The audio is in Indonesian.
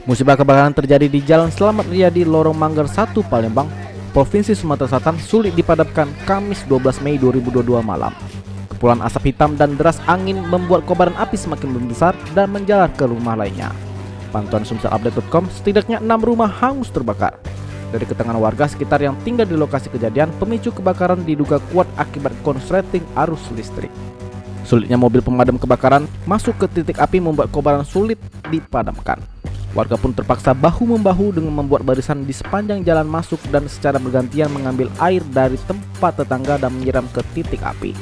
Musibah kebakaran terjadi di Jalan Selamat Riyadi, Lorong Manggar 1, Palembang, Provinsi Sumatera Selatan sulit dipadamkan Kamis 12 Mei 2022 malam. Kepulan asap hitam dan deras angin membuat kobaran api semakin membesar dan menjalar ke rumah lainnya. Pantauan sumselupdate.com, setidaknya 6 rumah hangus terbakar. Dari keterangan warga sekitar yang tinggal di lokasi kejadian, pemicu kebakaran diduga kuat akibat konsleting arus listrik. Sulitnya mobil pemadam kebakaran masuk ke titik api membuat kobaran sulit dipadamkan. Warga pun terpaksa bahu-membahu dengan membuat barisan di sepanjang jalan masuk dan secara bergantian mengambil air dari tempat tetangga dan menyiram ke titik api.